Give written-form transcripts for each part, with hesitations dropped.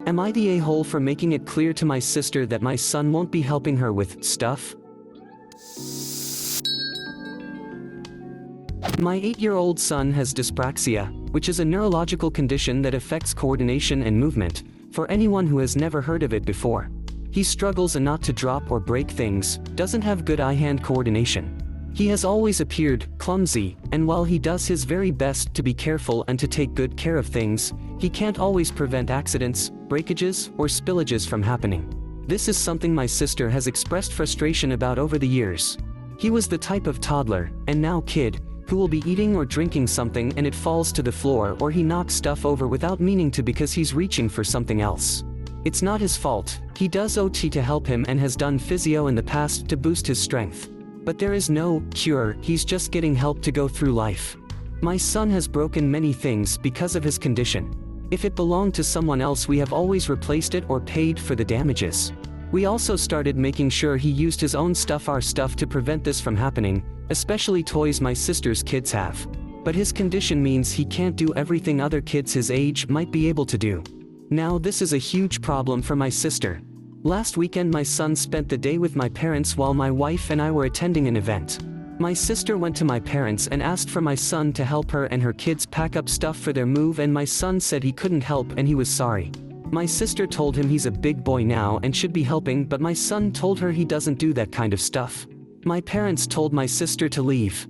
Am I the a-hole for making it clear to my sister that my son won't be helping her with stuff? My 8-year-old son has dyspraxia, which is a neurological condition that affects coordination and movement, for anyone who has never heard of it before. He struggles not to drop or break things, doesn't have good eye-hand coordination. He has always appeared clumsy, and while he does his very best to be careful and to take good care of things, he can't always prevent accidents, breakages, or spillages from happening. This is something my sister has expressed frustration about over the years. He was the type of toddler, and now kid, who will be eating or drinking something and it falls to the floor, or he knocks stuff over without meaning to because he's reaching for something else. It's not his fault. He does OT to help him and has done physio in the past to boost his strength. But there is no cure, he's just getting help to go through life. My son has broken many things because of his condition. If it belonged to someone else, we have always replaced it or paid for the damages. We also started making sure he used his own stuff, our stuff, to prevent this from happening, especially toys my sister's kids have. But his condition means he can't do everything other kids his age might be able to do. Now this is a huge problem for my sister. Last weekend my son spent the day with my parents while my wife and I were attending an event. My sister went to my parents and asked for my son to help her and her kids pack up stuff for their move, and my son said he couldn't help and he was sorry. My sister told him he's a big boy now and should be helping, but my son told her he doesn't do that kind of stuff. My parents told my sister to leave.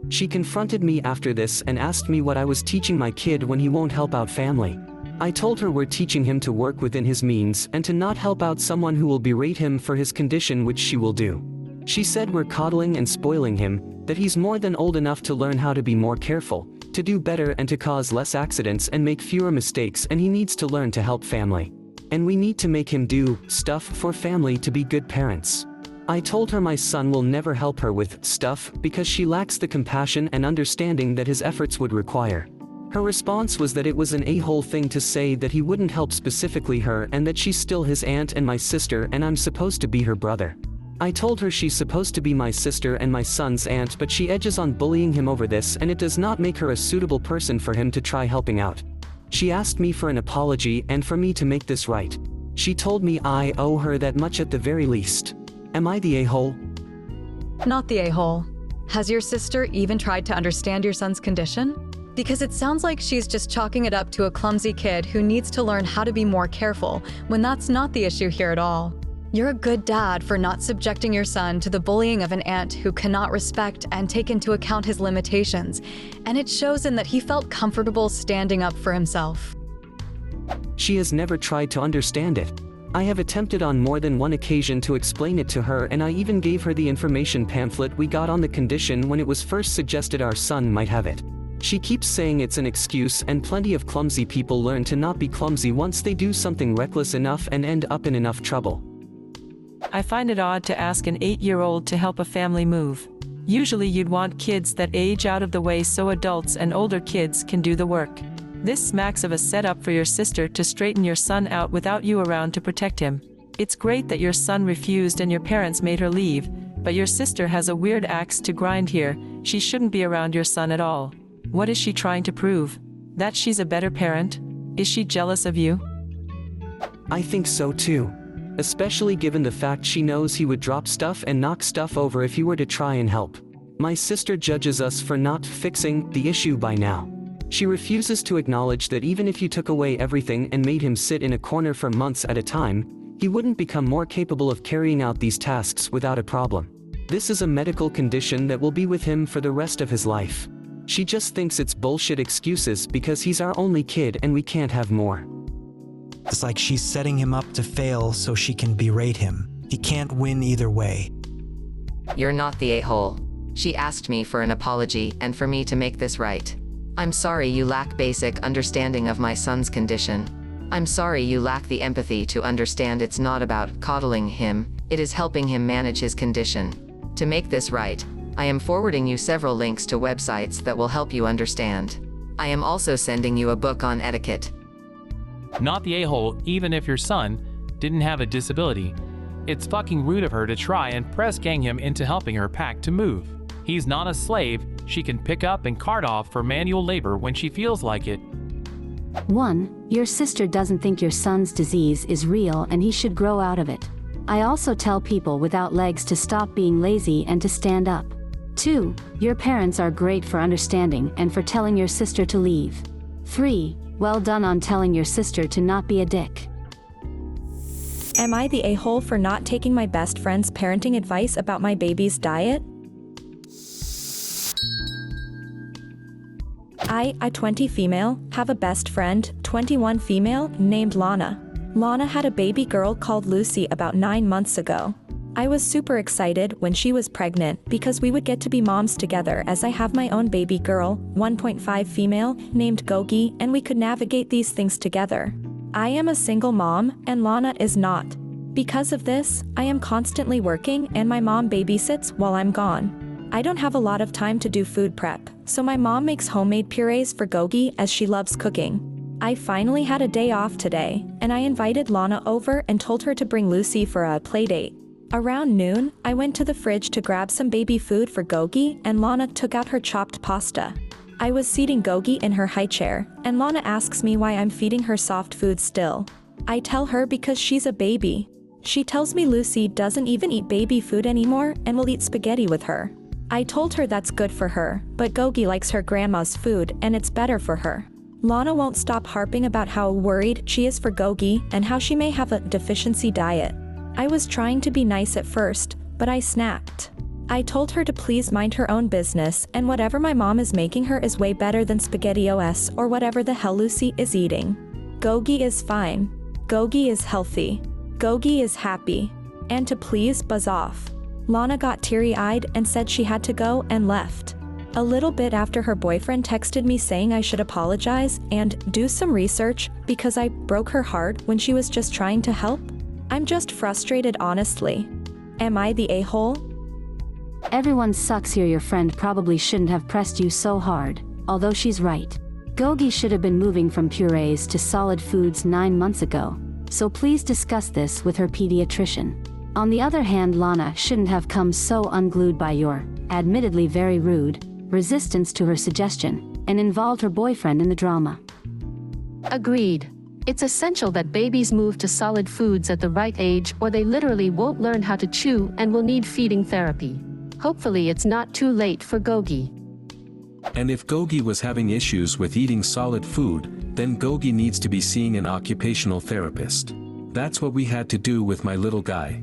She confronted me after this and asked me what I was teaching my kid when he won't help out family. I told her we're teaching him to work within his means and to not help out someone who will berate him for his condition, which she will do. She said we're coddling and spoiling him, that he's more than old enough to learn how to be more careful, to do better and to cause less accidents and make fewer mistakes, and he needs to learn to help family. And we need to make him do stuff for family to be good parents. I told her my son will never help her with stuff because she lacks the compassion and understanding that his efforts would require. Her response was that it was an a-hole thing to say that he wouldn't help specifically her and that she's still his aunt and my sister and I'm supposed to be her brother. I told her she's supposed to be my sister and my son's aunt, but she edges on bullying him over this, and it does not make her a suitable person for him to try helping out. She asked me for an apology and for me to make this right. She told me I owe her that much at the very least. Am I the a-hole? Not the a-hole. Has your sister even tried to understand your son's condition? Because it sounds like she's just chalking it up to a clumsy kid who needs to learn how to be more careful, when that's not the issue here at all. You're a good dad for not subjecting your son to the bullying of an aunt who cannot respect and take into account his limitations, and it shows in that he felt comfortable standing up for himself. She has never tried to understand it. I have attempted on more than one occasion to explain it to her, and I even gave her the information pamphlet we got on the condition when it was first suggested our son might have it. She keeps saying it's an excuse, and plenty of clumsy people learn to not be clumsy once they do something reckless enough and end up in enough trouble. I find it odd to ask an 8-year-old to help a family move. Usually you'd want kids that age out of the way so adults and older kids can do the work. This smacks of a setup for your sister to straighten your son out without you around to protect him. It's great that your son refused and your parents made her leave, but your sister has a weird axe to grind here. She shouldn't be around your son at all. What is she trying to prove? That she's a better parent? Is she jealous of you? I think so too. Especially given the fact she knows he would drop stuff and knock stuff over if he were to try and help. My sister judges us for not fixing the issue by now. She refuses to acknowledge that even if you took away everything and made him sit in a corner for months at a time, he wouldn't become more capable of carrying out these tasks without a problem. This is a medical condition that will be with him for the rest of his life. She just thinks it's bullshit excuses because he's our only kid and we can't have more. It's like she's setting him up to fail so she can berate him. He can't win either way. You're not the a-hole. She asked me for an apology and for me to make this right. I'm sorry you lack basic understanding of my son's condition. I'm sorry you lack the empathy to understand it's not about coddling him, it is helping him manage his condition. To make this right, I am forwarding you several links to websites that will help you understand. I am also sending you a book on etiquette. Not the a-hole even if your son didn't have a disability. It's fucking rude of her to try and press gang him into helping her pack to move. He's not a slave she can pick up and cart off for manual labor when she feels like it. 1. Your sister doesn't think your son's disease is real and he should grow out of it. I also tell people without legs to stop being lazy and to stand up. 2. Your parents are great for understanding and for telling your sister to leave. 3. Well done on telling your sister to not be a dick. Am I the a-hole for not taking my best friend's parenting advice about my baby's diet? I, a 20 female, have a best friend, 21 female, named Lana. Lana had a baby girl called Lucy about 9 months ago. I was super excited when she was pregnant because we would get to be moms together, as I have my own baby girl, 1.5 female, named Gogi, and we could navigate these things together. I am a single mom, and Lana is not. Because of this, I am constantly working and my mom babysits while I'm gone. I don't have a lot of time to do food prep, so my mom makes homemade purees for Gogi as she loves cooking. I finally had a day off today, and I invited Lana over and told her to bring Lucy for a play date. Around noon, I went to the fridge to grab some baby food for Gogi, and Lana took out her chopped pasta. I was seating Gogi in her high chair, and Lana asks me why I'm feeding her soft food still. I tell her because she's a baby. She tells me Lucy doesn't even eat baby food anymore and will eat spaghetti with her. I told her that's good for her, but Gogi likes her grandma's food and it's better for her. Lana won't stop harping about how worried she is for Gogi and how she may have a deficiency diet. I was trying to be nice at first, but I snapped. I told her to please mind her own business, and whatever my mom is making her is way better than SpaghettiOs or whatever the hell Lucy is eating. Gogi is fine. Gogi is healthy. Gogi is happy. And to please buzz off. Lana got teary-eyed and said she had to go and left. A little bit after, her boyfriend texted me saying I should apologize and do some research because I broke her heart when she was just trying to help. I'm just frustrated, honestly. Am I the a-hole? Everyone sucks here. Your friend probably shouldn't have pressed you so hard, although she's right. Gogi should have been moving from purees to solid foods 9 months ago, so please discuss this with her pediatrician. On the other hand, Lana shouldn't have come so unglued by your, admittedly very rude, resistance to her suggestion, and involved her boyfriend in the drama. Agreed. It's essential that babies move to solid foods at the right age, or they literally won't learn how to chew and will need feeding therapy. Hopefully it's not too late for Gogi. And if Gogi was having issues with eating solid food, then Gogi needs to be seeing an occupational therapist. That's what we had to do with my little guy.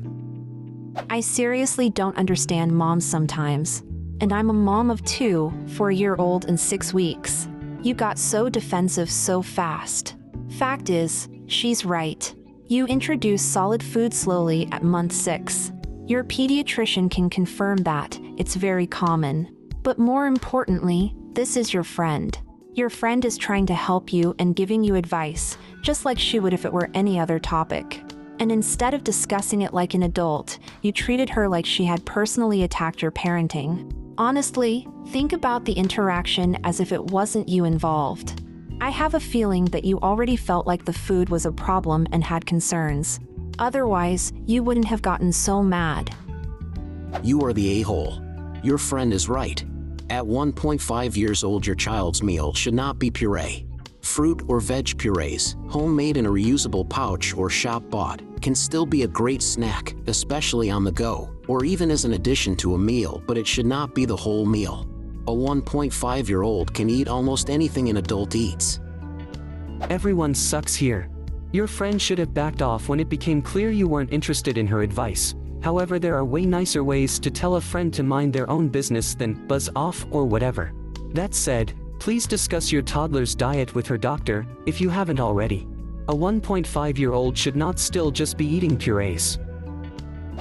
I seriously don't understand moms sometimes. And I'm a mom of 2, 4-year-old and 6 weeks. You got so defensive so fast. Fact is, she's right. You introduce solid food slowly at month 6. Your pediatrician can confirm that, it's very common. But more importantly, this is your friend. Your friend is trying to help you and giving you advice, just like she would if it were any other topic. And instead of discussing it like an adult, you treated her like she had personally attacked your parenting. Honestly, think about the interaction as if it wasn't you involved. I have a feeling that you already felt like the food was a problem and had concerns. Otherwise, you wouldn't have gotten so mad. You are the a-hole. Your friend is right. At 1.5 years old, your child's meal should not be puree. Fruit or veg purees, homemade in a reusable pouch or shop-bought, can still be a great snack, especially on the go, or even as an addition to a meal, but it should not be the whole meal. A 1.5-year-old can eat almost anything an adult eats. Everyone sucks here. Your friend should have backed off when it became clear you weren't interested in her advice. However, there are way nicer ways to tell a friend to mind their own business than buzz off or whatever. That said, please discuss your toddler's diet with her doctor, if you haven't already. A 1.5-year-old should not still just be eating purees.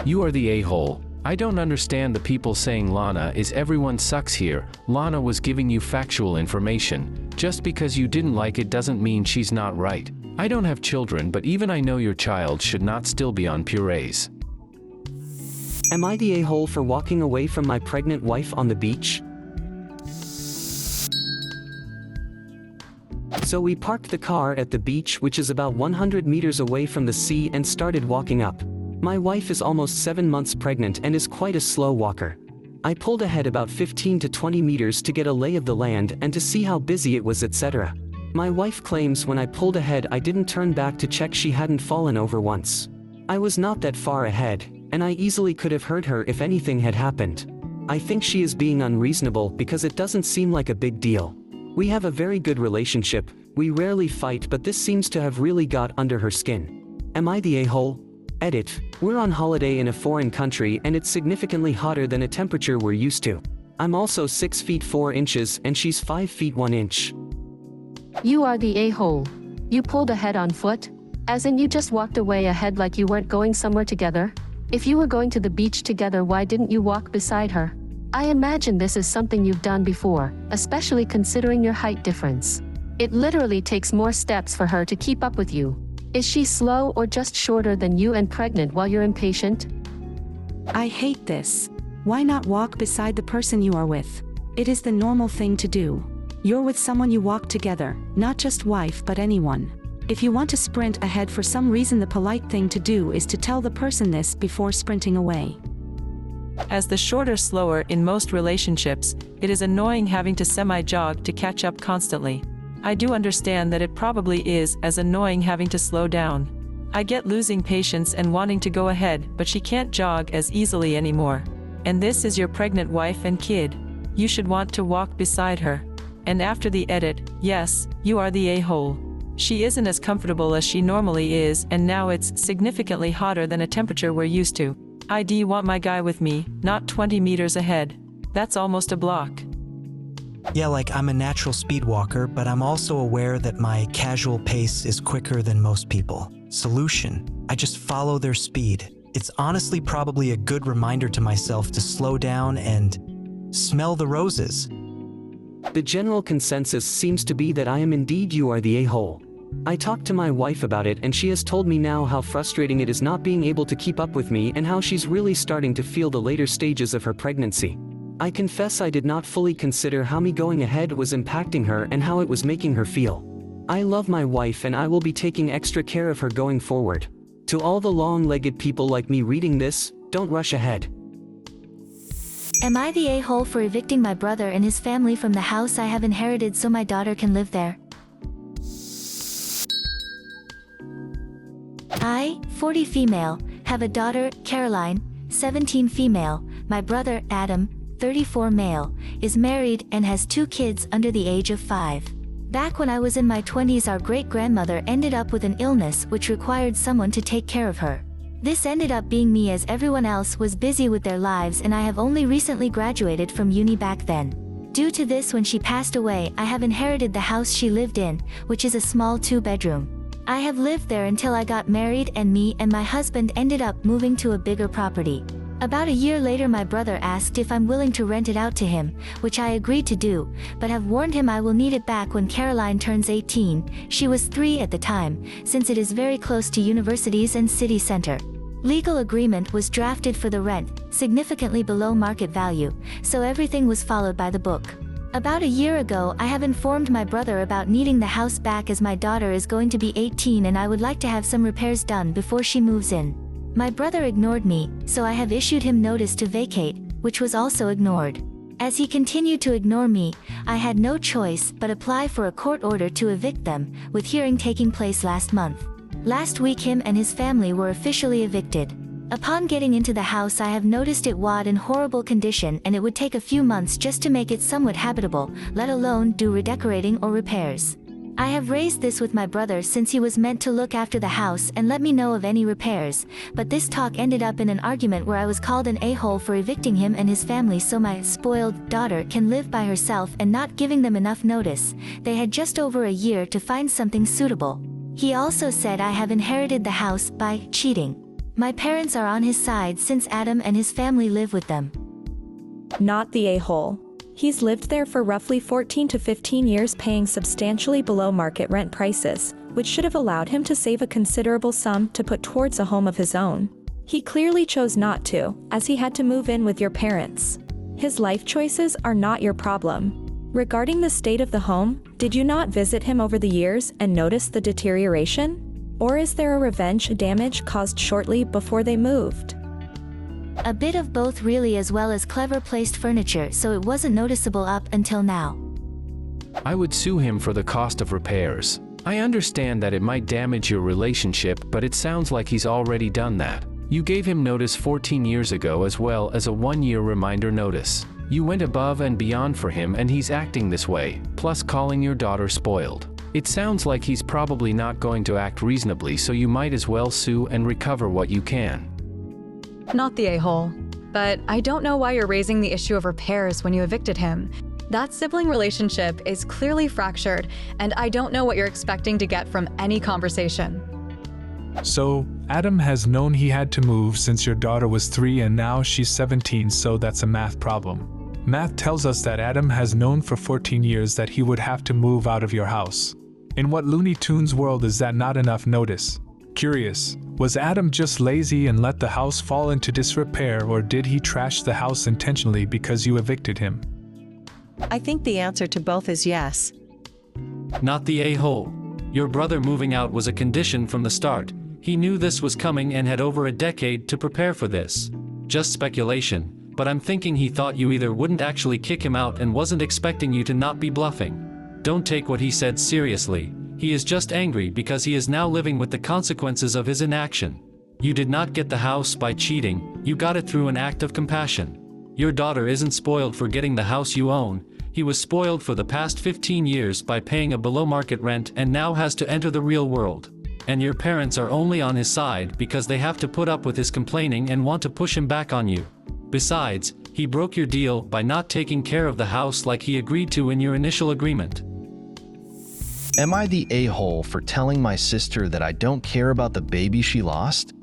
You are the a-hole. I don't understand the people saying Lana is everyone sucks here. Lana was giving you factual information. Just because you didn't like it doesn't mean she's not right. I don't have children, but even I know your child should not still be on purees. Am I the a-hole for walking away from my pregnant wife on the beach? So we parked the car at the beach, which is about 100 meters away from the sea, and started walking up. My wife is almost 7 months pregnant and is quite a slow walker. I pulled ahead about 15 to 20 meters to get a lay of the land and to see how busy it was, etc. My wife claims when I pulled ahead I didn't turn back to check she hadn't fallen over once. I was not that far ahead, and I easily could have hurt her if anything had happened. I think she is being unreasonable because it doesn't seem like a big deal. We have a very good relationship, we rarely fight, but this seems to have really got under her skin. Am I the a-hole? Edit. We're on holiday in a foreign country and it's significantly hotter than a temperature we're used to. I'm also 6 feet 4 inches and she's 5 feet 1 inch. You are the a-hole. You pulled ahead on foot? As in you just walked away ahead like you weren't going somewhere together? If you were going to the beach together, why didn't you walk beside her? I imagine this is something you've done before, especially considering your height difference. It literally takes more steps for her to keep up with you. Is she slow or just shorter than you and pregnant while you're impatient? I hate this. Why not walk beside the person you are with? It is the normal thing to do. You're with someone, you walk together, not just wife but anyone. If you want to sprint ahead for some reason, the polite thing to do is to tell the person this before sprinting away. As the shorter slower in most relationships, it is annoying having to semi-jog to catch up constantly. I do understand that it probably is as annoying having to slow down. I get losing patience and wanting to go ahead, but she can't jog as easily anymore. And this is your pregnant wife and kid. You should want to walk beside her. And after the edit, yes, you are the a-hole. She isn't as comfortable as she normally is, and now it's significantly hotter than a temperature we're used to. I want my guy with me, not 20 meters ahead. That's almost a block. Yeah, like I'm a natural speed walker, but I'm also aware that my casual pace is quicker than most people. Solution: I just follow their speed. It's honestly probably a good reminder to myself to slow down and smell the roses. The general consensus seems to be that I am indeed you are the a-hole. I talked to my wife about it and she has told me now how frustrating it is not being able to keep up with me and how she's really starting to feel the later stages of her pregnancy. I confess I did not fully consider how me going ahead was impacting her and how it was making her feel. I love my wife and I will be taking extra care of her going forward. To all the long-legged people like me reading this, don't rush ahead. Am I the a-hole for evicting my brother and his family from the house I have inherited so my daughter can live there? I, 40 female, have a daughter, Caroline, 17 female, my brother, Adam, 34 male, is married and has 2 kids under the age of 5. Back when I was in my 20s, our great-grandmother ended up with an illness which required someone to take care of her. This ended up being me as everyone else was busy with their lives and I have only recently graduated from uni back then. Due to this, when she passed away, I have inherited the house she lived in, which is a small 2-bedroom. I have lived there until I got married and me and my husband ended up moving to a bigger property. About a year later, my brother asked if I'm willing to rent it out to him, which I agreed to do, but have warned him I will need it back when Caroline turns 18, she was 3 at the time, since it is very close to universities and city center. Legal agreement was drafted for the rent, significantly below market value, so everything was followed by the book. About a year ago, I have informed my brother about needing the house back as my daughter is going to be 18 and I would like to have some repairs done before she moves in. My brother ignored me, so I have issued him notice to vacate, which was also ignored. As he continued to ignore me, I had no choice but apply for a court order to evict them, with hearing taking place last month. Last week, him and his family were officially evicted. Upon getting into the house, I have noticed it was in horrible condition and it would take a few months just to make it somewhat habitable, let alone do redecorating or repairs. I have raised this with my brother since he was meant to look after the house and let me know of any repairs, but this talk ended up in an argument where I was called an a-hole for evicting him and his family so my spoiled daughter can live by herself and not giving them enough notice. They had just over a year to find something suitable. He also said I have inherited the house by cheating. My parents are on his side since Adam and his family live with them. Not the a-hole. He's lived there for roughly 14 to 15 years, paying substantially below market rent prices, which should have allowed him to save a considerable sum to put towards a home of his own. He clearly chose not to, as he had to move in with your parents. His life choices are not your problem. Regarding the state of the home, did you not visit him over the years and notice the deterioration? Or is there a revenge damage caused shortly before they moved? A bit of both really, as well as clever placed furniture, so it wasn't noticeable up until now. I would sue him for the cost of repairs. I understand that it might damage your relationship, but it sounds like he's already done that. You gave him notice 14 years ago as well as a 1-year reminder notice. You went above and beyond for him and he's acting this way, plus calling your daughter spoiled. It sounds like he's probably not going to act reasonably, so you might as well sue and recover what you can. Not the a-hole. But I don't know why you're raising the issue of repairs when you evicted him. That sibling relationship is clearly fractured, and I don't know what you're expecting to get from any conversation. So, Adam has known he had to move since your daughter was 3 and now she's 17, so that's a math problem. Math tells us that Adam has known for 14 years that he would have to move out of your house. In what Looney Tunes world is that not enough notice? Curious, was Adam just lazy and let the house fall into disrepair, or did he trash the house intentionally because you evicted him? I think the answer to both is yes. Not the a-hole. Your brother moving out was a condition from the start. He knew this was coming and had over a decade to prepare for this. Just speculation, but I'm thinking he thought you either wouldn't actually kick him out and wasn't expecting you to not be bluffing. Don't take what he said seriously. He is just angry because he is now living with the consequences of his inaction. You did not get the house by cheating, you got it through an act of compassion. Your daughter isn't spoiled for getting the house you own. He was spoiled for the past 15 years by paying a below-market rent and now has to enter the real world. And your parents are only on his side because they have to put up with his complaining and want to push him back on you. Besides, he broke your deal by not taking care of the house like he agreed to in your initial agreement. Am I the a-hole for telling my sister that I don't care about the baby she lost?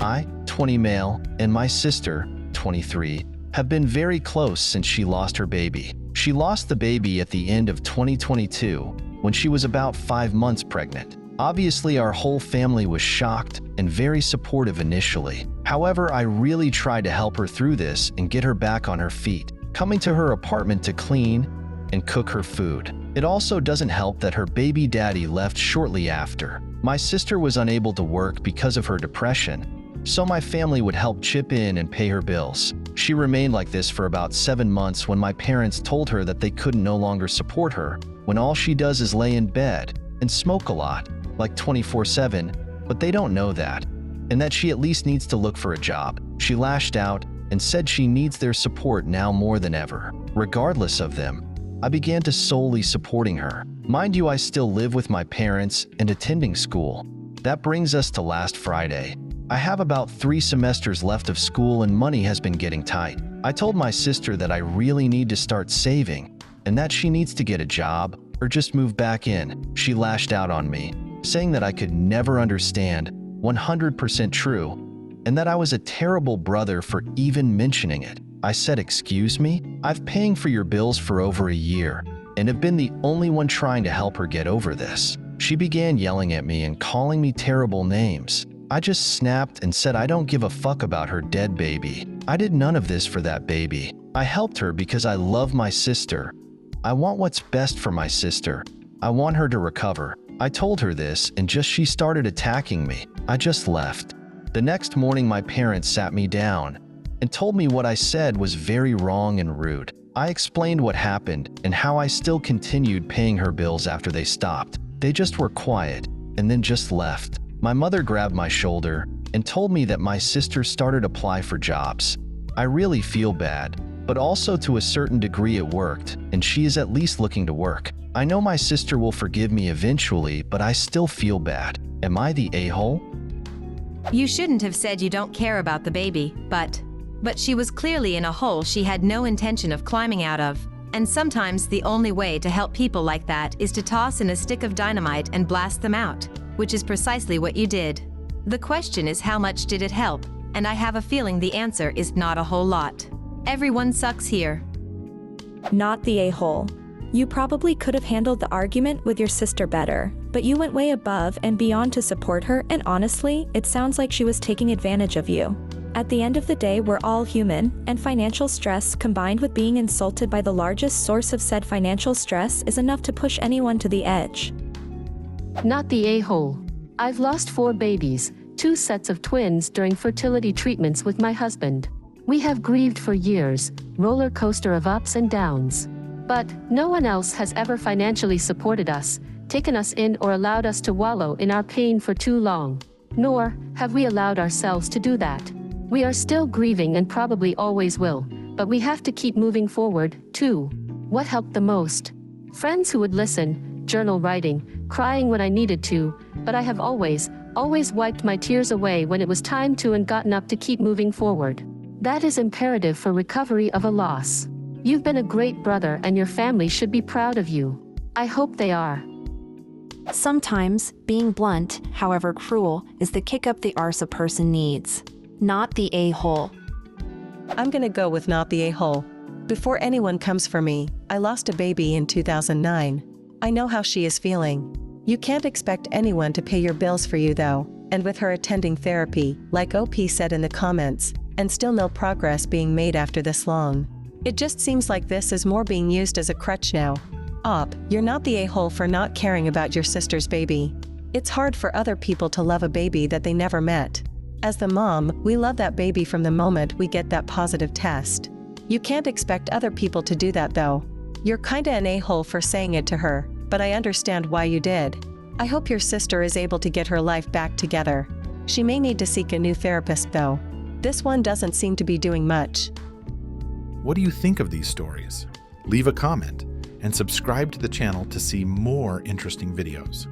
I, 20 male, and my sister, 23, have been very close since she lost her baby. She lost the baby at the end of 2022, when she was about 5 months pregnant. Obviously, our whole family was shocked and very supportive initially. However, I really tried to help her through this and get her back on her feet, coming to her apartment to clean and cook her food. It also doesn't help that her baby daddy left shortly after. My sister was unable to work because of her depression, so my family would help chip in and pay her bills. She remained like this for about 7 months when my parents told her that they couldn't no longer support her, when all she does is lay in bed and smoke a lot, like 24/7, but they don't know that, and that she at least needs to look for a job. She lashed out and said she needs their support now more than ever. Regardless of them, I began to solely supporting her. Mind you, I still live with my parents and attending school. That brings us to last Friday. I have about 3 semesters left of school and money has been getting tight. I told my sister that I really need to start saving and that she needs to get a job or just move back in. She lashed out on me, saying that I could never understand, 100% true, and that I was a terrible brother for even mentioning it. I said, "Excuse me? I've paying for your bills for over a year and have been the only one trying to help her get over this." She began yelling at me and calling me terrible names. I just snapped and said I don't give a fuck about her dead baby. I did none of this for that baby. I helped her because I love my sister. I want what's best for my sister. I want her to recover. I told her this and she started attacking me. I just left. The next morning my parents sat me down and told me what I said was very wrong and rude. I explained what happened and how I still continued paying her bills after they stopped. They just were quiet and then just left. My mother grabbed my shoulder and told me that my sister started to apply for jobs. I really feel bad, but also to a certain degree it worked, and she is at least looking to work. I know my sister will forgive me eventually, but I still feel bad. Am I the a-hole? You shouldn't have said you don't care about the baby, but she was clearly in a hole she had no intention of climbing out of. And sometimes the only way to help people like that is to toss in a stick of dynamite and blast them out, which is precisely what you did. The question is, how much did it help? And I have a feeling the answer is not a whole lot. Everyone sucks here. Not the a-hole. You probably could have handled the argument with your sister better, but you went way above and beyond to support her, and honestly, it sounds like she was taking advantage of you. At the end of the day, we're all human, and financial stress combined with being insulted by the largest source of said financial stress is enough to push anyone to the edge. Not the a-hole. I've lost 4 babies, 2 sets of twins during fertility treatments with my husband. We have grieved for years, roller coaster of ups and downs. But no one else has ever financially supported us, taken us in or allowed us to wallow in our pain for too long. Nor have we allowed ourselves to do that. We are still grieving and probably always will, but we have to keep moving forward, too. What helped the most? Friends who would listen, journal writing, crying when I needed to, but I have always wiped my tears away when it was time to and gotten up to keep moving forward. That is imperative for recovery of a loss. You've been a great brother and your family should be proud of you. I hope they are. Sometimes, being blunt, however cruel, is the kick up the arse a person needs. Not the a-hole. I'm gonna go with not the a-hole. Before anyone comes for me, I lost a baby in 2009. I know how she is feeling. You can't expect anyone to pay your bills for you though, and with her attending therapy, like OP said in the comments, and still no progress being made after this long. It just seems like this is more being used as a crutch now. Op, you're not the a-hole for not caring about your sister's baby. It's hard for other people to love a baby that they never met. As the mom, we love that baby from the moment we get that positive test. You can't expect other people to do that though. You're kinda an a-hole for saying it to her, but I understand why you did. I hope your sister is able to get her life back together. She may need to seek a new therapist though. This one doesn't seem to be doing much. What do you think of these stories? Leave a comment and subscribe to the channel to see more interesting videos.